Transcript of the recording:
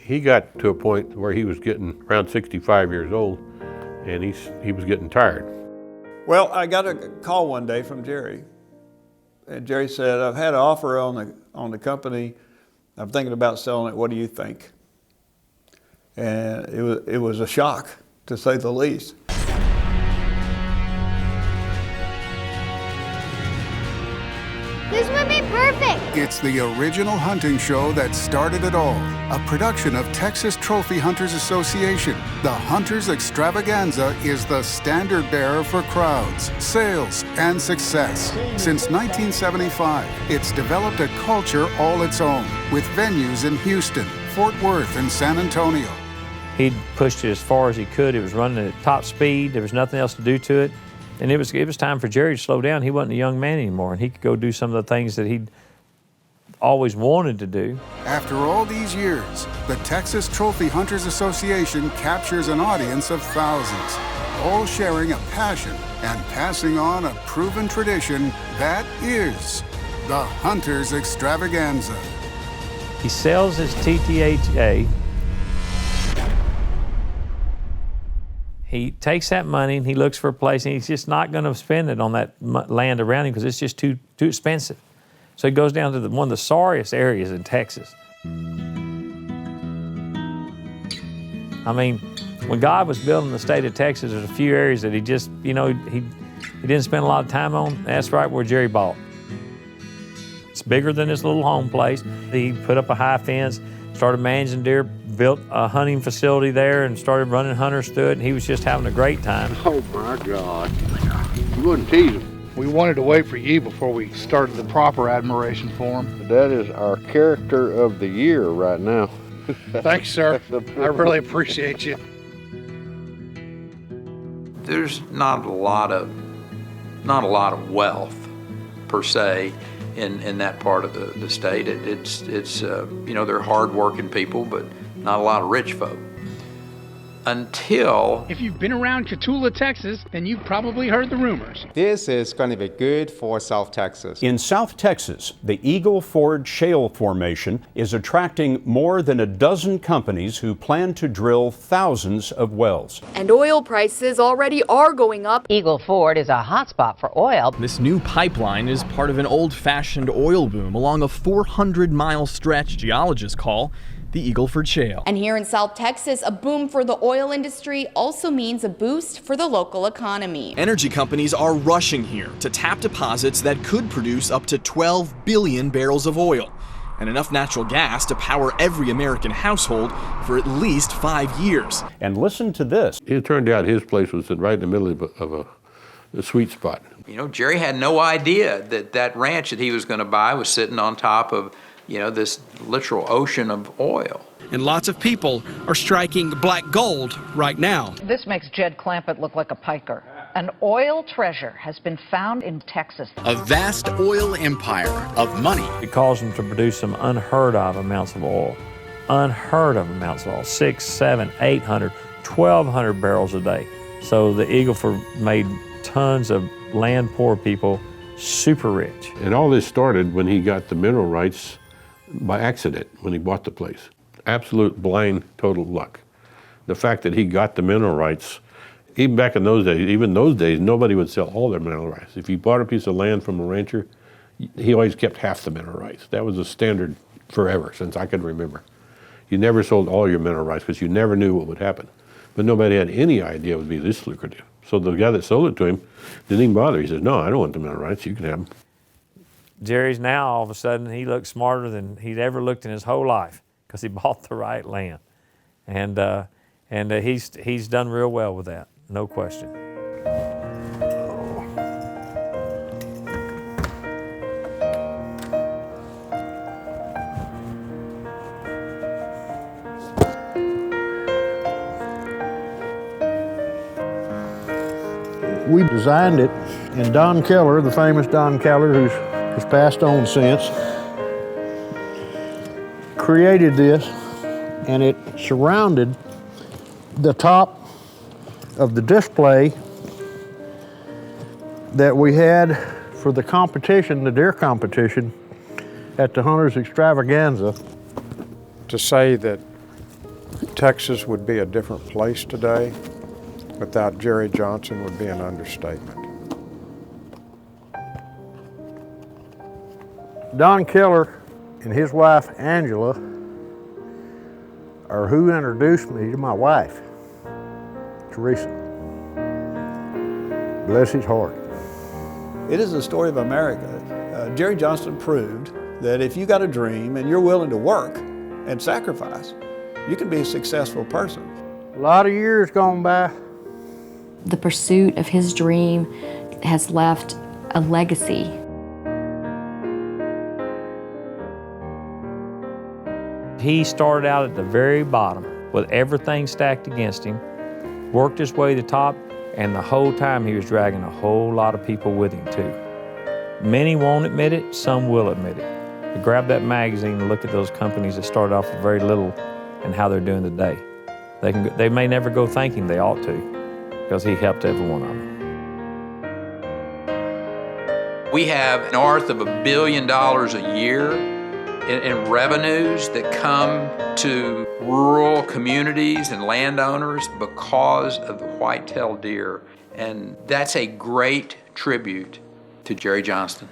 He got to a point where he was getting around 65 years old, and he was getting tired. Well, I got a call one day from Jerry, and Jerry said, "I've had an offer on the company. I'm thinking about selling it. What do you think?" And it was a shock, to say the least. This would be perfect! It's the original hunting show that started it all. A production of Texas Trophy Hunters Association. The Hunters Extravaganza is the standard bearer for crowds, sales, and success. Since 1975, it's developed a culture all its own, with venues in Houston, Fort Worth, and San Antonio. He'd pushed it as far as he could. It was running at top speed. There was nothing else to do to it. And it was time for Jerry to slow down. He wasn't a young man anymore, and he could go do some of the things that he'd always wanted to do. After all these years, the Texas Trophy Hunters Association captures an audience of thousands, all sharing a passion and passing on a proven tradition that is the Hunters Extravaganza. He sells his TTHA. He takes that money and he looks for a place, and he's just not going to spend it on that land around him because it's just too expensive. So he goes down to one of the sorriest areas in Texas. I mean, when God was building the state of Texas, there's a few areas that he just, he didn't spend a lot of time on. That's right where Jerry bought. It's bigger than his little home place. He put up a high fence, started managing deer, built a hunting facility there, and started running hunters through it, and he was just having a great time. Oh my God. You wouldn't tease him. We wanted to wait for you before we started the proper admiration for him. That is our character of the year right now. Thanks, sir. I really appreciate you. There's not a lot of wealth per se in that part of the state. It's they're hard-working people, but not a lot of rich folk. Until... If you've been around Cotulla, Texas, then you've probably heard the rumors. This is going to be good for South Texas. In South Texas, the Eagle Ford Shale Formation is attracting more than a dozen companies who plan to drill thousands of wells. And oil prices already are going up. Eagle Ford is a hotspot for oil. This new pipeline is part of an old-fashioned oil boom along a 400-mile stretch geologists call the Eagle Ford Shale. And here in South Texas, a boom for the oil industry also means a boost for the local economy. Energy companies are rushing here to tap deposits that could produce up to 12 billion barrels of oil and enough natural gas to power every American household for at least 5 years. And listen to this. It turned out his place was right in the middle of a sweet spot. Jerry had no idea that ranch that he was going to buy was sitting on top of this literal ocean of oil. And lots of people are striking black gold right now. This makes Jed Clampett look like a piker. An oil treasure has been found in Texas. A vast oil empire of money. It caused them to produce some unheard of amounts of oil. Unheard of amounts of oil. 600, 700, 800, 1,200 barrels a day. So the Eagle Ford made tons of land poor people super rich. And all this started when he got the mineral rights by accident, when he bought the place. Absolute blind, total luck. The fact that he got the mineral rights, even back in those days, nobody would sell all their mineral rights. If you bought a piece of land from a rancher, he always kept half the mineral rights. That was a standard forever, since I could remember. You never sold all your mineral rights because you never knew what would happen. But nobody had any idea it would be this lucrative. So the guy that sold it to him didn't even bother. He said, "No, I don't want the mineral rights. You can have them." Jerry's now, all of a sudden, he looks smarter than he'd ever looked in his whole life because he bought the right land. And he's done real well with that, no question. We designed it, and Don Keller, the famous Don Keller, who's passed on since, created this, and it surrounded the top of the display that we had for the competition, the deer competition, at the Hunters Extravaganza. To say that Texas would be a different place today. Without Jerry Johnson would be an understatement. Don Keller and his wife Angela are who introduced me to my wife, Teresa. Bless his heart. It is the story of America. Jerry Johnson proved that if you got a dream and you're willing to work and sacrifice, you can be a successful person. A lot of years gone by. The pursuit of his dream has left a legacy. He started out at the very bottom with everything stacked against him, worked his way to the top, and the whole time he was dragging a whole lot of people with him too. Many won't admit it, some will admit it. You grab that magazine and look at those companies that started off with very little and how they're doing today. They may never go thank him, they ought to, because he helped every one of them. We have north of $1 billion a year in revenues that come to rural communities and landowners because of the white-tailed deer. And that's a great tribute to Jerry Johnston.